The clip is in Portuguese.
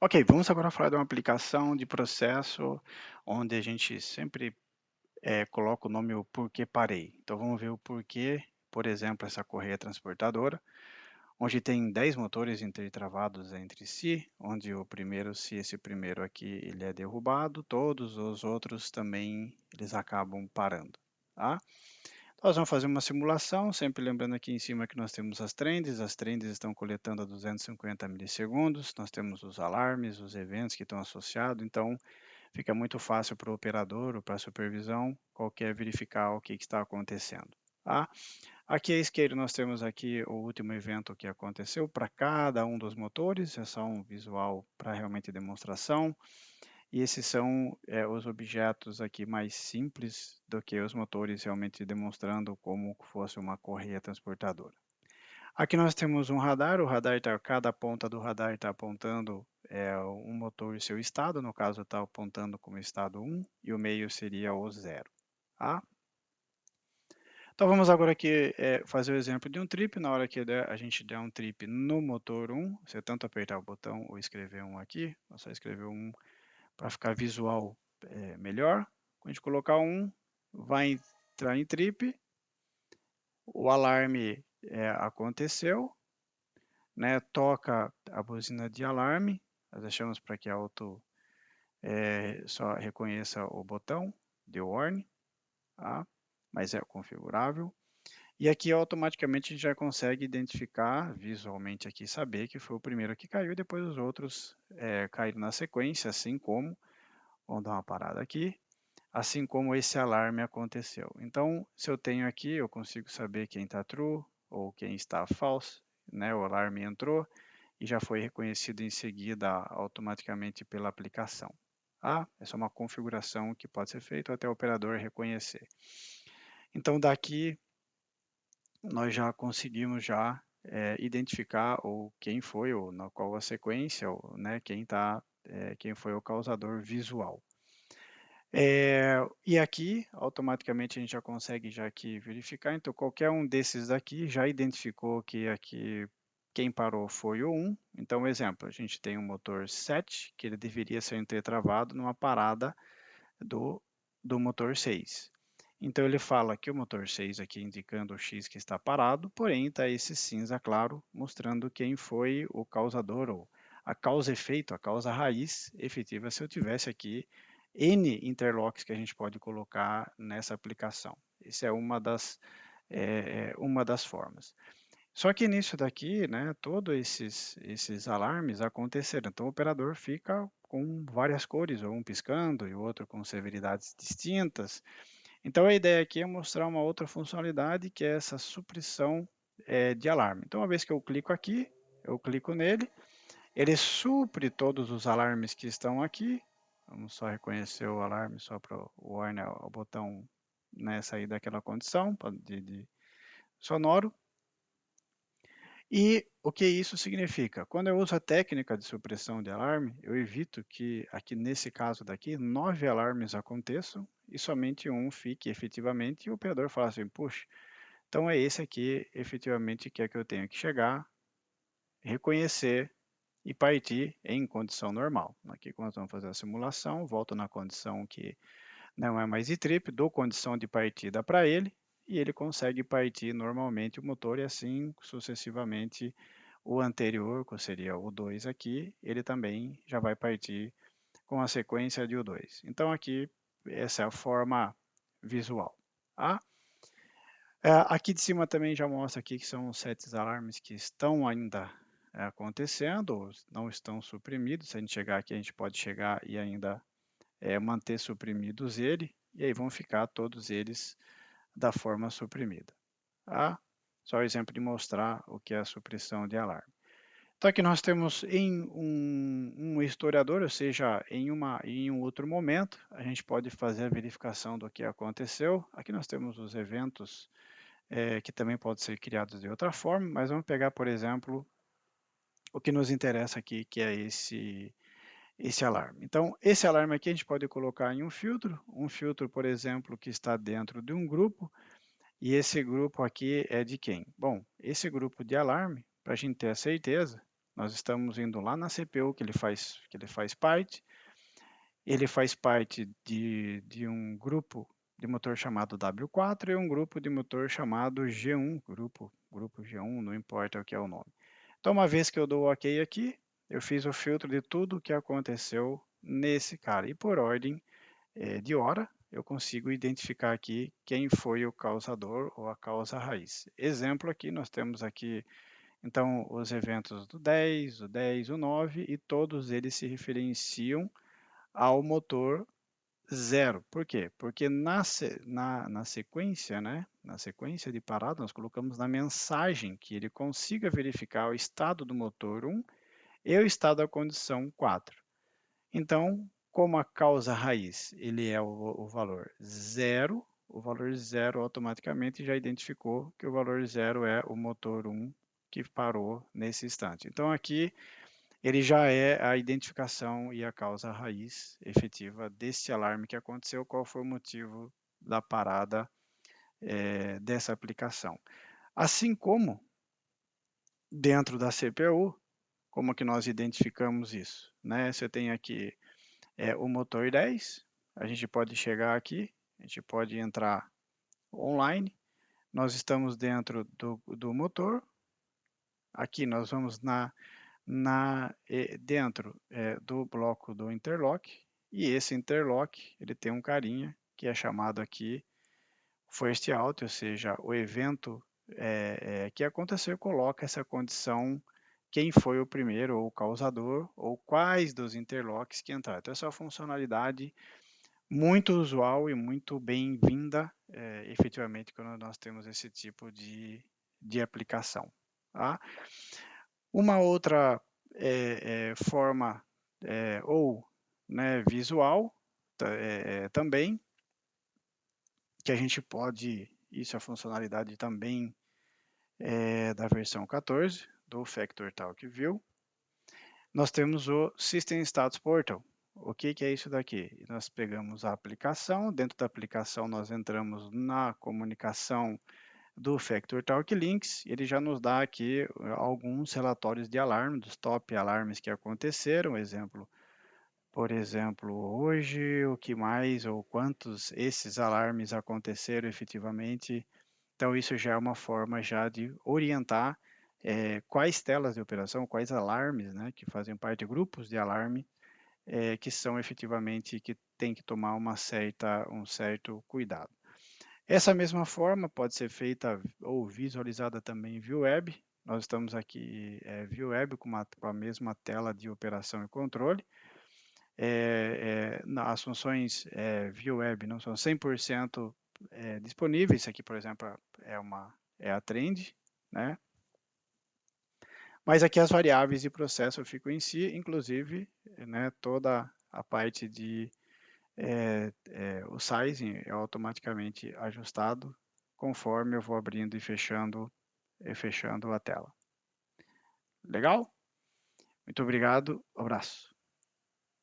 Ok, vamos agora falar de uma aplicação de processo onde a gente sempre coloca o nome o porquê parei. Então vamos ver o porquê, por exemplo, essa correia transportadora, onde tem 10 motores intertravados entre si, onde o primeiro, se esse primeiro aqui ele é derrubado, todos os outros também eles acabam parando. Tá? Nós vamos fazer uma simulação, sempre lembrando aqui em cima que nós temos as trends estão coletando a 250 milissegundos, nós temos os alarmes, os eventos que estão associados, então fica muito fácil para o operador ou para a supervisão qualquer verificar o que está acontecendo. Tá? Aqui à esquerda nós temos aqui o último evento que aconteceu para cada um dos motores, é só um visual para realmente demonstração. E esses são os objetos aqui mais simples do que os motores, realmente demonstrando como fosse uma correia transportadora. Aqui nós temos um radar, o radar cada ponta do radar está apontando um motor e seu estado, no caso está apontando como estado 1 e o meio seria o 0. Tá? Então vamos agora aqui fazer o exemplo de um trip, na hora que a gente der um trip no motor 1, você tanto apertar o botão ou escrever um aqui, é só escrever um para ficar visual melhor. Quando a gente colocar um, vai entrar em trip, o alarme aconteceu, né? Toca a buzina de alarme, nós deixamos para que a auto só reconheça o botão de warn, tá? Mas é configurável. E aqui automaticamente a gente já consegue identificar visualmente aqui, saber que foi o primeiro que caiu e depois os outros caíram na sequência, assim como, vamos dar uma parada aqui, assim como esse alarme aconteceu. Então, se eu tenho aqui, eu consigo saber quem está true ou quem está false, né? O alarme entrou e já foi reconhecido em seguida automaticamente pela aplicação. Essa é uma configuração que pode ser feita até o operador reconhecer. Então, daqui nós já conseguimos já identificar ou quem foi ou na qual a sequência, ou, né, quem foi o causador visual. E aqui, automaticamente, a gente já consegue já aqui verificar. Então, qualquer um desses daqui já identificou que aqui quem parou foi o 1. Então, exemplo, a gente tem um motor 7, que ele deveria ser entretravado numa parada do, do motor 6. Então, ele fala que o motor 6 aqui indicando o X que está parado, porém está esse cinza claro mostrando quem foi o causador ou a causa-efeito, a causa raiz efetiva se eu tivesse aqui N interlocks que a gente pode colocar nessa aplicação. Essa é uma das formas. Só que nisso daqui, né, todos esses alarmes aconteceram. Então o operador fica com várias cores, ou um piscando e o outro com severidades distintas. Então a ideia aqui é mostrar uma outra funcionalidade que é essa supressão de alarme. Então uma vez que eu clico aqui, eu clico nele, ele supre todos os alarmes que estão aqui. Vamos só reconhecer o alarme só para o warn, o botão, né, sair daquela condição de sonoro. E o que isso significa? Quando eu uso a técnica de supressão de alarme, eu evito que, aqui nesse caso daqui, 9 alarmes aconteçam e somente um fique efetivamente e o operador fala assim, puxa, então é esse aqui efetivamente que é que eu tenho que chegar, reconhecer e partir em condição normal. Aqui quando nós vamos fazer a simulação, volto na condição que não é mais de trip, dou condição de partida para ele e ele consegue partir normalmente o motor e assim sucessivamente o anterior, que seria o 2 aqui, ele também já vai partir com a sequência de O2. Então aqui essa é a forma visual. Tá? Aqui de cima também já mostra aqui que são os 7 alarmes que estão ainda acontecendo, ou não estão suprimidos. Se a gente chegar aqui, a gente pode chegar e ainda manter suprimidos ele, e aí vão ficar todos eles da forma suprimida. Tá? Só o exemplo de mostrar o que é a supressão de alarme. Então aqui nós temos em um historiador, ou seja, em um outro momento, a gente pode fazer a verificação do que aconteceu. Aqui nós temos os eventos que também podem ser criados de outra forma, mas vamos pegar, por exemplo, o que nos interessa aqui, que é esse alarme. Então, esse alarme aqui a gente pode colocar em um filtro, por exemplo, que está dentro de um grupo, e esse grupo aqui é de quem? Bom, esse grupo de alarme, para a gente ter a certeza, Nós estamos indo lá na CPU que ele faz parte. Ele faz parte de um grupo de motor chamado W4 e um grupo de motor chamado G1, grupo G1, não importa o que é o nome. Então, uma vez que eu dou o OK aqui, eu fiz o filtro de tudo o que aconteceu nesse cara. E por ordem de hora, eu consigo identificar aqui quem foi o causador ou a causa raiz. Exemplo aqui, nós temos aqui, então, os eventos do 10, o 10, o 9, e todos eles se referenciam ao motor 0. Por quê? Porque na sequência, né, na sequência de parada, nós colocamos na mensagem que ele consiga verificar o estado do motor 1 e o estado da condição 4. Então, como a causa raiz ele é o valor 0, o valor 0 automaticamente já identificou que o valor 0 é o motor 1 que parou nesse instante. Então, aqui ele já é a identificação e a causa raiz efetiva desse alarme que aconteceu, qual foi o motivo da parada dessa aplicação. Assim como dentro da CPU, como que nós identificamos isso? Né? Você tem aqui o motor 10, a gente pode chegar aqui, a gente pode entrar online, nós estamos dentro do motor, aqui nós vamos dentro do bloco do interlock, e esse interlock ele tem um carinha que é chamado aqui first out, ou seja, o evento que aconteceu coloca essa condição, quem foi o primeiro ou o causador, ou quais dos interlocks que entraram. Então essa é uma funcionalidade muito usual e muito bem-vinda efetivamente quando nós temos esse tipo de aplicação. Tá? Uma outra forma ou né, visual também, que a gente pode, isso é a funcionalidade também da versão 14 do Factor Talk View, nós temos o System Status Portal. O que é isso daqui? Nós pegamos a aplicação, dentro da aplicação nós entramos na comunicação do Factor Talk Links, ele já nos dá aqui alguns relatórios de alarme, dos top alarmes que aconteceram, por exemplo, hoje, o que mais ou quantos esses alarmes aconteceram efetivamente. Então isso já é uma forma já de orientar quais telas de operação, quais alarmes, né, que fazem parte de grupos de alarme, que são efetivamente que tem que tomar um certo cuidado. Essa mesma forma pode ser feita ou visualizada também via web. Nós estamos aqui via web com a mesma tela de operação e controle. As funções via web não são 100% disponíveis. Isso aqui, por exemplo, é a trend, né? Mas aqui as variáveis de processo ficam em si, inclusive né, toda a parte de o sizing é automaticamente ajustado conforme eu vou abrindo e fechando a tela. Legal? Muito obrigado, abraço.